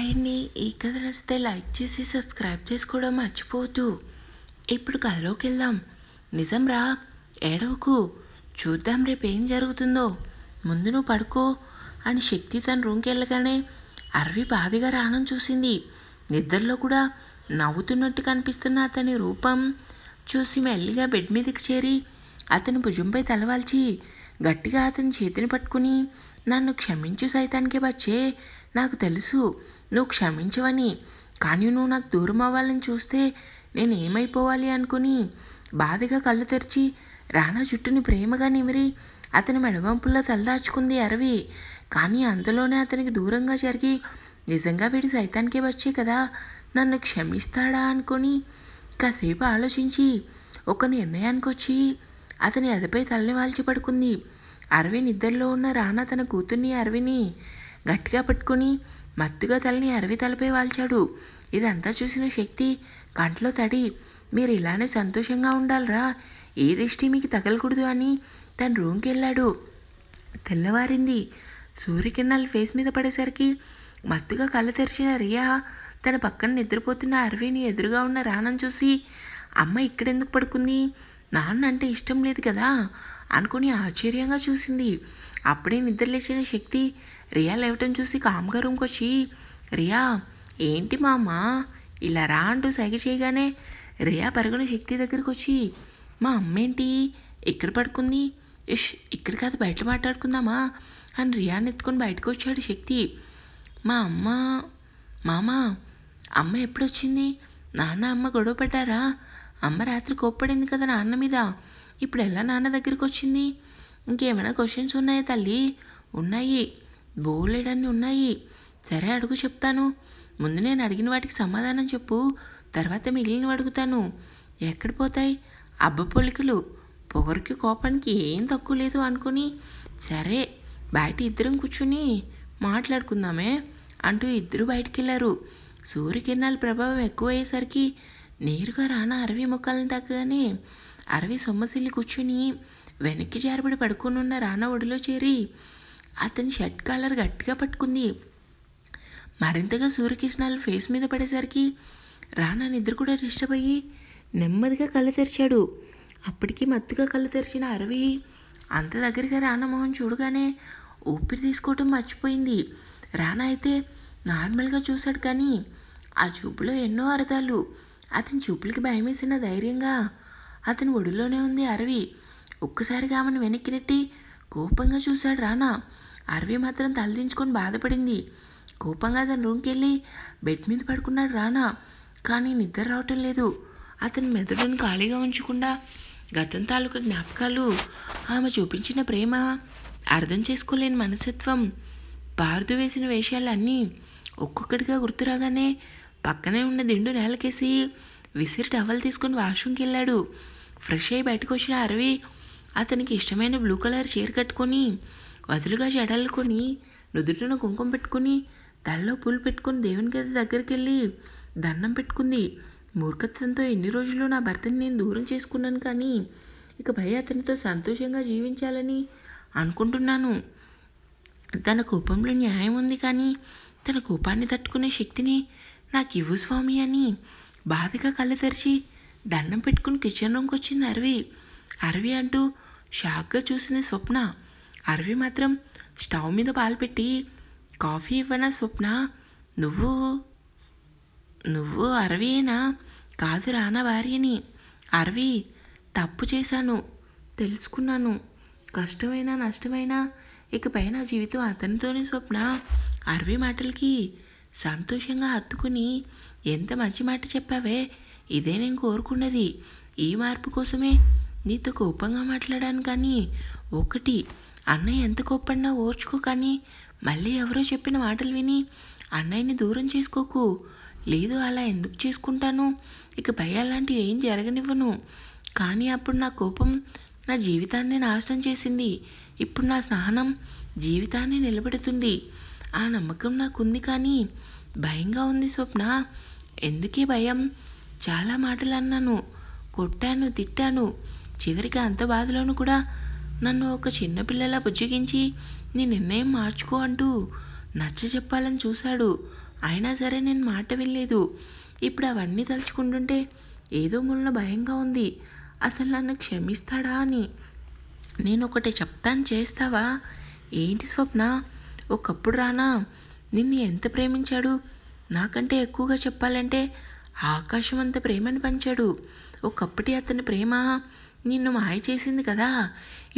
Hi అండి. ఈ కథ నచ్చితే లైక్ చేసి సబ్స్క్రైబ్ చేసుకోవడం మర్చిపోవద్దు. ఇప్పుడు కథలోకి వెళ్దాం. నిజం రా, ఏడవకు, చూద్దాం రేపు ఏం జరుగుతుందో. ముందు నువ్వు పడుకో అని శక్తి తన రూమ్కి వెళ్ళగానే అరవి బాధగా రానం చూసింది. నిద్రలో కూడా నవ్వుతున్నట్టు కనిపిస్తున్న అతని రూపం చూసి మెల్లిగా బెడ్ మీదకి చేరి అతని భుజంపై తలవాల్చి గట్టిగా అతని చేతిని పట్టుకుని, నన్ను క్షమించు సైతానికి బచ్చే, నాకు తెలుసు నువ్వు క్షమించవని, కానీ నువ్వు నాకు దూరం అవ్వాలని చూస్తే నేను ఏమైపోవాలి అనుకుని బాధగా కళ్ళు తెరిచి రానా జుట్టుని ప్రేమగా నిమిరి అతని మెడవంపుల్లో తలదాచుకుంది అరవి. కానీ అంతలోనే అతనికి దూరంగా జరిగి, నిజంగా వీడి సైతానికే వచ్చే కదా, నన్ను క్షమిస్తాడా అనుకొని కాసేపు ఆలోచించి ఒక నిర్ణయానికి వచ్చి అతని అదిపై తలని వాల్చి పడుకుంది. అరవి నిద్రలో ఉన్న రానా తన కూతుర్ని అరవిని గట్టిగా పట్టుకుని మత్తుగా తలని అరవి తలపై వాల్చాడు. ఇదంతా చూసిన శక్తి కంట్లో తడి, మీరు ఇలానే సంతోషంగా ఉండాలరా, ఏ దిష్టి మీకు తగలకూడదు అని తన రూమ్కి వెళ్ళాడు. తెల్లవారింది. సూర్యకిరణాలు ఫేస్ మీద పడేసరికి మత్తుగా కళ్ళు తెరిచిన రియా తన పక్కన నిద్రపోతున్న అరవిని ఎదురుగా ఉన్న రానని చూసి, అమ్మ ఇక్కడెందుకు పడుకుంది, నాన్న అంటే ఇష్టం లేదు కదా అనుకుని ఆశ్చర్యంగా చూసింది. అప్పుడే నిద్రలేచిన శక్తి రియా లేవటం చూసి కామ్గా రూమ్కి వచ్చి, రియా ఏంటి మా అమ్మ ఇలా రా అంటూ సైగ చేయగానే రియా పరుగున శక్తి దగ్గరికి వచ్చి, మా అమ్మ ఏంటి ఇక్కడ పడుకుంది, ఇక్కడ కాదు బయట మాట్లాడుకుందామా అని రియాని ఎత్తుకొని బయటకు వచ్చాడు శక్తి. మామ అమ్మ ఎప్పుడొచ్చింది, నాన్న అమ్మ గొడవ పడ్డారా, అమ్మ రాత్రి కోప్పడింది కదా నాన్న మీద, ఇప్పుడు ఎలా నాన్న దగ్గరికి వచ్చింది, ఇంకేమైనా క్వశ్చన్స్ ఉన్నాయా తల్లి? ఉన్నాయి, బోలెడన్ని ఉన్నాయి. సరే అడుగు, చెప్తాను. ముందు నేను అడిగిన వాటికి సమాధానం చెప్పు, తర్వాత మిగిలినవి అడుగుతాను. ఎక్కడ పోతాయి అబ్బ పొలికలు, పొగరికి కోపానికి ఏం తక్కువ లేదు అనుకుని, సరే బయట ఇద్దరం కూర్చుని మాట్లాడుకుందామే అంటూ ఇద్దరు బయటికి వెళ్ళారు. సూర్యకిరణాల ప్రభావం ఎక్కువయ్యేసరికి నేరుగా రానా అరవి ముఖాలను తాకగానే అరవి సొమ్మసిల్లి కూర్చుని వెనక్కి జారబడి పడుకునున్న రానా ఒడిలో చేరి అతని షర్ట్ కాలర్ గట్టిగా పట్టుకుంది. మరింతగా సూర్యకిరణాలు ఫేస్ మీద పడేసరికి రానా నిద్ర కూడా డిస్టర్బ్ అయ్యి నెమ్మదిగా కళ్ళు తెరిచాడు. అప్పటికి మత్తుగా కళ్ళు తెరిచిన అరవి అంత దగ్గరగా రానా మొహం చూడగానే ఊపిరి తీసుకోవటం మర్చిపోయింది. రానా అయితే నార్మల్గా చూశాడు, కానీ ఆ చూపులో ఎన్నో అర్థాలు. అతని చూపులకి భయమేసిన ధైర్యంగా అతని ఒడిలోనే ఉంది అరవి. ఒక్కసారిగా ఆమెను వెనక్కి నెట్టి కోపంగా చూశాడు రానా. అరవి మాత్రం తలదించుకొని బాధపడింది. కోపంగా అతని రూమ్కి వెళ్ళి బెడ్ మీద పడుకున్నాడు రానా. కానీ నిద్ర రావటం లేదు. అతని మెదడును ఖాళీగా ఉంచకుండా గతం తాలూకా జ్ఞాపకాలు, ఆమె చూపించిన ప్రేమ, అర్థం చేసుకోలేని మనస్తత్వం, పారుదు వేసిన వేషాలన్నీ ఒక్కొక్కటిగా గుర్తురాగానే పక్కనే ఉన్న దిండు నేలకేసి విసిరి టవల్ తీసుకొని వాష్రూమ్కి వెళ్ళాడు. ఫ్రెష్ అయ్యి బయటకు వచ్చిన అరవి అతనికి ఇష్టమైన బ్లూ కలర్ చీర కట్టుకొని వదులుగా జడలుకొని నుదుటిన కుంకుమ పెట్టుకుని తలలో పూలు పెట్టుకొని దేవుని గది దగ్గరికి వెళ్ళి దండం పెట్టుకుంది. మూర్ఖత్వంతో ఎన్ని రోజులు నా భర్తని నేను దూరం చేసుకున్నాను, కానీ ఇకపై అతనితో సంతోషంగా జీవించాలని అనుకుంటున్నాను. తన కోపంలో న్యాయం ఉంది, కానీ తన కోపాన్ని తట్టుకునే శక్తిని నాకు ఇవ్వు స్వామి అని బాధగా కళ్ళు తెరిచి దండం పెట్టుకుని కిచెన్ రూమ్కి వచ్చింది అరవి. అరవి అంటూ షాక్గా చూసింది స్వప్న. అరవి మాత్రం స్టవ్ మీద పాలు పెట్టి, కాఫీ ఇవ్వనా స్వప్న, నువ్వు నువ్వు అరవియేనా, కాదు రానా భార్యని. అరవి తప్పు చేశాను, తెలుసుకున్నాను, కష్టమైనా నష్టమైనా ఇకపై నా జీవితం అతనితోనే స్వప్న. అరవి మాటలకి సంతోషంగా హత్తుకుని, ఎంత మంచి మాట చెప్పావే, ఇదే నేను కోరుకున్నది. ఈ మార్పు కోసమే నీతో కోపంగా మాట్లాడాను, కానీ ఒకటి, అన్నయ్య ఎంత కోప్పడినా ఓర్చుకో, కానీ మళ్ళీ ఎవరో చెప్పిన మాటలు విని అన్నయ్యని దూరం చేసుకోకు. లేదు, అలా ఎందుకు చేసుకుంటాను, ఇకపై అలాంటివి ఏం జరగనివ్వను. కానీ అప్పుడు నా కోపం నా జీవితాన్ని నాశనం చేసింది, ఇప్పుడు నా స్నానం జీవితాన్ని నిలబెడుతుంది. ఆ నమ్మకం నాకుంది, కానీ భయంగా ఉంది స్వప్న. ఎందుకే భయం? చాలా మాటలు అన్నాను, కొట్టాను, తిట్టాను. చివరికి అంత బాధలోనూ కూడా నన్ను ఒక చిన్నపిల్లలా బుజ్జగించి నీ నిర్ణయం మార్చుకో అంటూ నచ్చ చెప్పాలని చూశాడు. అయినా సరే నేను మాట వినలేదు. ఇప్పుడు అవన్నీ తలుచుకుంటుంటే ఏదో మూలన భయంగా ఉంది. అసలు నన్ను క్షమిస్తాడా అని. నేను ఒకటి చెప్తాను, చేస్తావా? ఏంటి స్వప్న? ఒకప్పుడు రానా నిన్ను ఎంత ప్రేమించాడు? నాకంటే ఎక్కువగా చెప్పాలంటే ఆకాశం అంత ప్రేమని పంచాడు. ఒకప్పటి అతని ప్రేమ నిన్ను మాయ చేసింది కదా.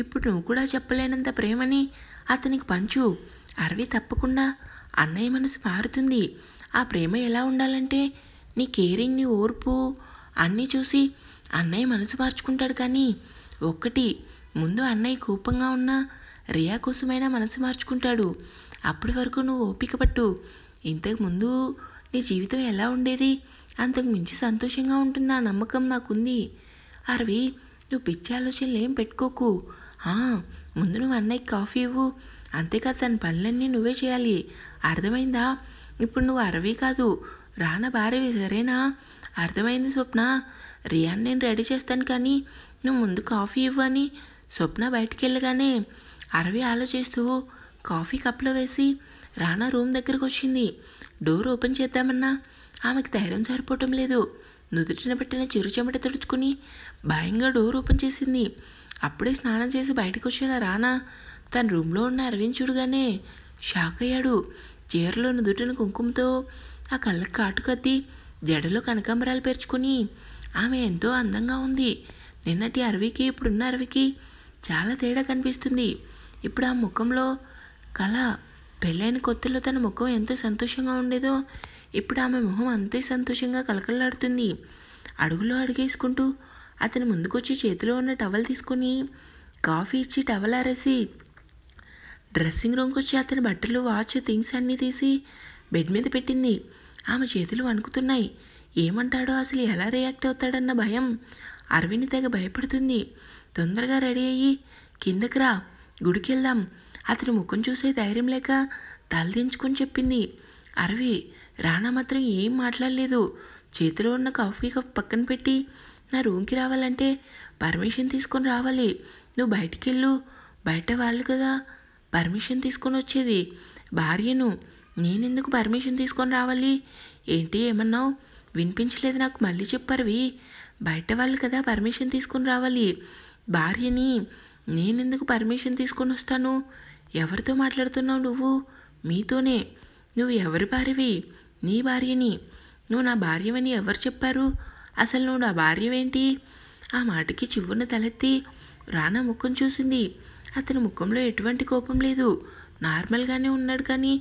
ఇప్పుడు నువ్వు కూడా చెప్పలేనంత ప్రేమని అతనికి పంచు. అరవి తప్పకుండా అన్నయ్య మనసు మారుతుంది. ఆ ప్రేమ ఎలా ఉండాలంటే నీ కేరింగ్, నీ ఓర్పు అన్నీ చూసి అన్నయ్య మనసు మార్చుకుంటాడు. కానీ ఒక్కటి, ముందు అన్నయ్య కోపంగా ఉన్న రియా కోసమైనా మనసు మార్చుకుంటాడు. అప్పటి వరకు నువ్వు ఓపిక పట్టు. ఇంతకుముందు నీ జీవితం ఎలా ఉండేది, అంతకు మించి సంతోషంగా ఉంటుందా నమ్మకం నాకుంది. అరవి, నువ్వు పిచ్చి ఆలోచనలు ఏం పెట్టుకోకు. ముందు నువ్వు అన్నయ్యకి కాఫీ ఇవ్వు. అంతేకాదు తన పనులన్నీ నువ్వే చేయాలి. అర్థమైందా? ఇప్పుడు నువ్వు అరవి కాదు, రానా భార్యవి, సరేనా? అర్థమైంది స్వప్న. రియాన్ నేను రెడీ చేస్తాను, కానీ నువ్వు ముందు కాఫీ ఇవ్వని స్వప్న బయటికి వెళ్ళగానే అరవి ఆలోచిస్తూ కాఫీ కప్లో వేసి రానా రూమ్ దగ్గరకు వచ్చింది. డోర్ ఓపెన్ చేద్దామన్నా ఆమెకు ధైర్యం సరిపోవటం లేదు. నుదుటిన పెట్టిన చిరు చెమట తుడుచుకుని భయంగా డోర్ ఓపెన్ చేసింది. అప్పుడే స్నానం చేసి బయటకు వచ్చిన రానా తన రూమ్లో ఉన్న అరవిని చూడగానే షాక్ అయ్యాడు. చీరలో నుదుటిన కుంకుమతో, ఆ కళ్ళకు కాటుకద్ది, జడలో కనకాంబరాలు పేర్చుకుని ఆమె ఎంతో అందంగా ఉంది. నిన్నటి అరవికి ఇప్పుడున్న అరవికి చాలా తేడా కనిపిస్తుంది. ఇప్పుడు ఆ ముఖంలో కళ, పెళ్ళైన కొత్తలో తన ముఖం ఎంత సంతోషంగా ఉండేదో ఇప్పుడు ఆమె మొహం అంతే సంతోషంగా కలకలాడుతుంది. అడుగులో అడుగేసుకుంటూ అతని ముందుకొచ్చి చేతిలో ఉన్న టవల్ తీసుకుని కాఫీ ఇచ్చి టవల్ ఆరేసి డ్రెస్సింగ్ రూమ్కి వచ్చి అతని బట్టలు, వాచ్, థింగ్స్ అన్నీ తీసి బెడ్ మీద పెట్టింది. ఆమె చేతులు వణుకుతున్నాయి. ఏమంటాడో, అసలు ఎలా రియాక్ట్ అవుతాడన్న భయం అరవిని తెగ భయపడుతుంది. తొందరగా రెడీ అయ్యి కిందకి రా, గుడికి వెళ్దాం. అతని ముఖం చూసే ధైర్యం లేక తలదించుకొని చెప్పింది. అరవి. రానా మాత్రం ఏం మాట్లాడలేదు. చేతిలో ఉన్న కాఫీ కప్ పక్కన పెట్టి, నా రూమ్కి రావాలంటే పర్మిషన్ తీసుకొని రావాలి. నువ్వు బయటికి వెళ్ళు. బయట వాళ్ళు కదా పర్మిషన్ తీసుకొని వచ్చేది, భార్యను. నేనెందుకు పర్మిషన్ తీసుకొని రావాలి? ఏంటి ఏమన్నావు? వినిపించలేదు నాకు, మళ్ళీ చెప్పారువి. బయట వాళ్ళు కదా పర్మిషన్ తీసుకొని రావాలి, భార్యని నేనెందుకు పర్మిషన్ తీసుకొని వస్తాను? ఎవరితో మాట్లాడుతున్నావు నువ్వు? మీతోనే. నువ్వు ఎవరి భార్యవి? నీ భార్యని. నువ్వు నా భార్యవని ఎవరు చెప్పారు? అసలు నువ్వు నా భార్యవేంటి? ఆ మాటకి చివ్వున తలెత్తి రానా ముఖం చూసింది. అతని ముఖంలో ఎటువంటి కోపం లేదు, నార్మల్గానే ఉన్నాడు. కానీ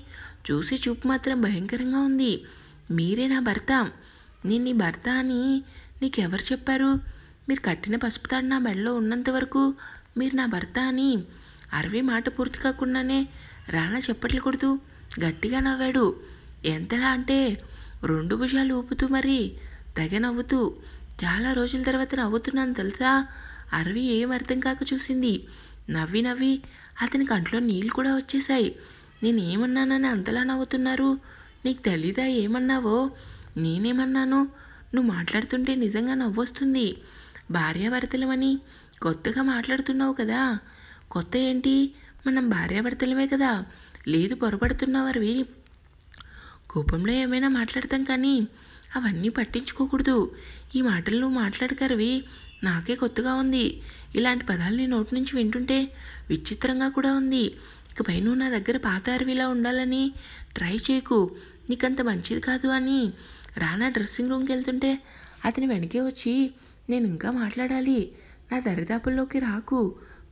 చూసే చూపు మాత్రం భయంకరంగా ఉంది. మీరే నా భర్త, నేను నీ భర్త అని నీకెవరు చెప్పారు? మీరు కట్టిన పసుపు తాడు నా మెడలో ఉన్నంత వరకు మీరు నా భర్త అని. అరవి మాట పూర్తి కాకుండానే రానా చప్పట్లు కొడుతూ గట్టిగా నవ్వాడు. ఎంతలా అంటే 2 భుజాలు ఊపుతూ, మరి తెగ నవ్వుతూ. చాలా రోజుల తర్వాత నవ్వుతున్నాను తెలుసా? అరవి ఏం అర్థం కాక చూసింది. నవ్వి నవ్వి అతని కంట్లో నీళ్ళు కూడా వచ్చేశాయి. నేనేమన్నానని అంతలా నవ్వుతున్నారు? నీకు తెలీదా ఏమన్నావో? నేనేమన్నాను? నువ్వు మాట్లాడుతుంటే నిజంగా నవ్వొస్తుంది. భార్యాభర్తలమని కొత్తగా మాట్లాడుతున్నావు కదా. కొత్త ఏంటి? మనం భార్యాభర్తలమే కదా. లేదు, పొరపడుతున్నావు అరవి. కోపంలో ఏమైనా మాట్లాడతాం, కానీ అవన్నీ పట్టించుకోకూడదు. ఈ మాటలు నువ్వు మాట్లాడకరవి, నాకే కొత్తగా ఉంది. ఇలాంటి పదాలు నీ నోటి నుంచి వింటుంటే విచిత్రంగా కూడా ఉంది. ఇకపై నువ్వు నా దగ్గర పాత అరవిలా ఉండాలని ట్రై చేయకు, నీకంత మంచిది కాదు అని. రానా డ్రెస్సింగ్ రూమ్కి వెళ్తుంటే అతని వెనకే వచ్చి, నేను ఇంకా మాట్లాడాలి, నా దరిదాపుల్లోకి రాకు,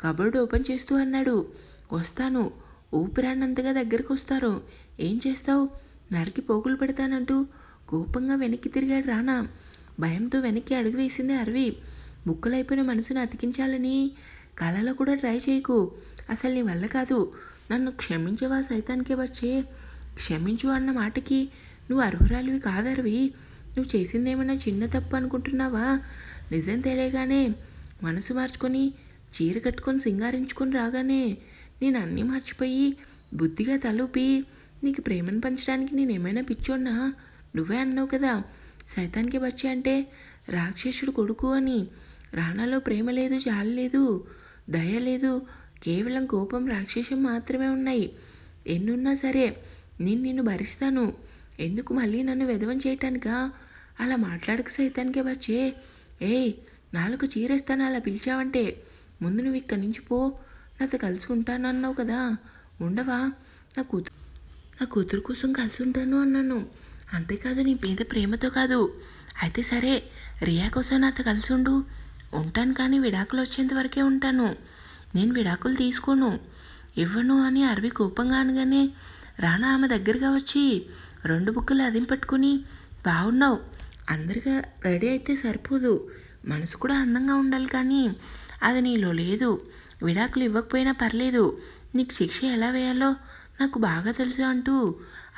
కబోర్డ్ ఓపెన్ చేస్తూ అన్నాడు. వస్తాను. ఊపిరాన్నంతగా దగ్గరికి వస్తారు. ఏం చేస్తావు? నరికి పోగులు పెడతానంటూ కోపంగా వెనక్కి తిరిగాడు రానా. భయంతో వెనక్కి అడుగు వేసింది అరవి. ముక్కలైపోయిన మనసును అతికించాలని కళలో కూడా ట్రై చేయకు. అసలు నీ వల్ల కాదు. నన్ను క్షమించవా సైతానికే వచ్చే? క్షమించు అన్న మాటకి నువ్వు అర్హురాలివి కాదరవి. నువ్వు చేసిందేమైనా చిన్న తప్పు అనుకుంటున్నావా? నిజం తెలియగానే మనసు మార్చుకొని చీర కట్టుకొని సింగారించుకొని రాగానే నేను అన్నీ మర్చిపోయి బుద్ధిగా తలూపి నీకు ప్రేమను పంచడానికి నేనేమైనా పిచ్చోన్నా? నువ్వే అన్నావు కదా సైతానికి బచ్చి అంటే రాక్షసుడు కొడుకు అని. రానాలో ప్రేమ లేదు, జాలి లేదు, దయ లేదు, కేవలం కోపం, రాక్షసం మాత్రమే ఉన్నాయి. ఎన్నున్నా సరే నేను నిన్ను భరిస్తాను. ఎందుకు మళ్ళీ నన్ను వెధవం చేయటానికా? అలా మాట్లాడక సైతానికే బచ్చే. ఏయ్, నాలుగు చీరేస్తాను అలా పిలిచావంటే. ముందు నువ్వు ఇక్కడి నుంచి పో. నాతో కలిసి ఉంటానన్నావు కదా, ఉండవా? నా కూతురు నా కూతురు కోసం కలిసి ఉంటాను అన్నాను. అంతేకాదు నీ మీద ప్రేమతో కాదు. అయితే సరే, రియా కోసం నాతో కలిసి ఉండు. ఉంటాను, కానీ విడాకులు వచ్చేంత వరకే ఉంటాను. నేను విడాకులు తీసుకోను, ఇవ్వను అని అరవి కోపంగా అనగానే రానా ఆమె దగ్గరగా వచ్చి 2 బుక్కలు అదిం పట్టుకుని, బాగున్నావు, అందరిగా రెడీ అయితే సరిపోదు, మనసు కూడా అందంగా ఉండాలి, కానీ అది నీలో లేదు. విడాకులు ఇవ్వకపోయినా పర్లేదు, నీకు శిక్ష ఎలా వేయాలో నాకు బాగా తెలుసు అంటూ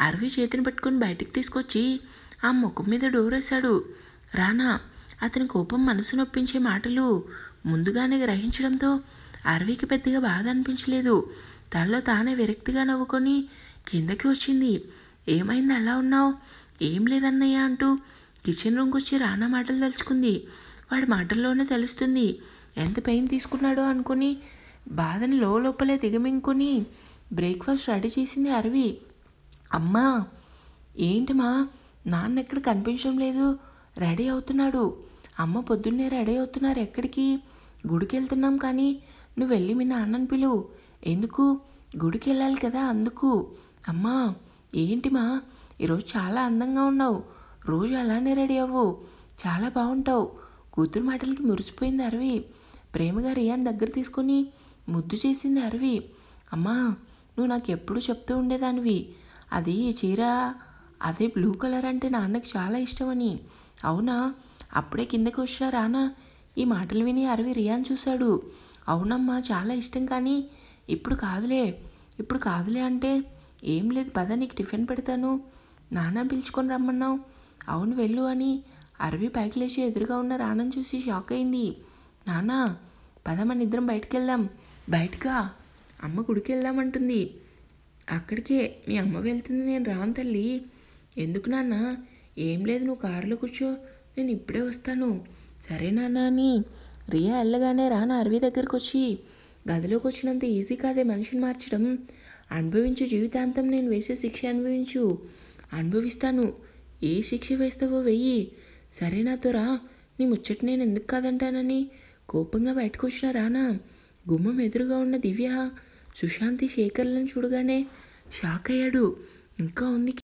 అరవి చేతిని పట్టుకొని బయటికి తీసుకొచ్చి ఆ ముఖం మీద డోర్ వేశాడు. రానా అతని కోపం మనసు నొప్పించే మాటలు ముందుగానే గ్రహించడంతో అరవికి పెద్దగా బాధ అనిపించలేదు. తనలో తానే విరక్తిగా నవ్వుకొని కిందకి వచ్చింది. ఏమైంది అలా ఉన్నావు? ఏం లేదన్నయ్య అంటూ కిచెన్ రూమ్కి వచ్చి రానా మాటలు తలుచుకుంది. వాడి మాటల్లోనే తెలుస్తుంది ఎంత పెయిన్ తీసుకున్నాడో అనుకుని బాధని లోపలే దిగమింగుకొని బ్రేక్ఫాస్ట్ రెడీ చేసింది అరవి. అమ్మా, ఏంటమ్మా, నాన్న ఎక్కడ కనిపించడం లేదు? రెడీ అవుతున్నాడు. అమ్మ పొద్దున్నే రెడీ అవుతున్నారు. ఎక్కడికి? గుడికి వెళ్తున్నాం, కానీ నువ్వు వెళ్ళి మీ నాన్నని పిలువు. ఎందుకు? గుడికి వెళ్ళాలి కదా, అందుకు. అమ్మా, ఏంటిమా, ఈరోజు చాలా అందంగా ఉన్నావు. రోజు అలానే రెడీ అవ్వు, చాలా బాగుంటావు. కూతురు మాటలకి మురిసిపోయింది అరవి. ప్రేమగా రియాన్ దగ్గర తీసుకొని ముద్దు చేసింది అరవి. అమ్మా, నువ్వు నాకు ఎప్పుడు చెప్తూ ఉండేదానివి, అది చీర, అదే బ్లూ కలర్ అంటే నాన్నకి చాలా ఇష్టమని. అవునా? అప్పుడే కిందకి వచ్చిన రానా ఈ మాటలు విని అరవి రియాన్ చూశాడు. అవునమ్మా, చాలా ఇష్టం, కానీ ఇప్పుడు కాదులే అంటే ఏం లేదు, పద నీకు టిఫిన్ పెడతాను, నాన్న పిలుచుకొని రమ్మన్నావు. అవును, వెళ్ళు అని అరవి పైకి లేచి ఎదురుగా ఉన్న రానని చూసి షాక్ అయింది. నాన్న, పద మన ఇద్దరం బయటికి వెళ్దాం. బయటకా? అమ్మ గుడికి వెళ్దామంటుంది. అక్కడికే మీ అమ్మ వెళ్తుంది, నేను రాను తల్లి. ఎందుకు నాన్న? ఏం లేదు, నువ్వు కారులో కూర్చో, నేను ఇప్పుడే వస్తాను. సరే నాన్న అని రియా వెళ్ళగానే రానా అరవి దగ్గరకు వచ్చి, గదిలోకి వచ్చినంత ఈజీ కాదే మనిషిని మార్చడం. అనుభవించు, జీవితాంతం నేను వేసే శిక్ష అనుభవించు. అనుభవిస్తాను. ఏ శిక్ష వేస్తావో వెయ్యి. సరే నాతో రా, నీ ముచ్చట నేను ఎందుకు కాదంటానని కోపంగా బయటకు వచ్చిన రానా గుమ్మం ఎదురుగా ఉన్న దివ్య, సుశాంతి, శేఖర్లను చూడగానే షాక్ అయ్యాడు. ఇంకా ఉంది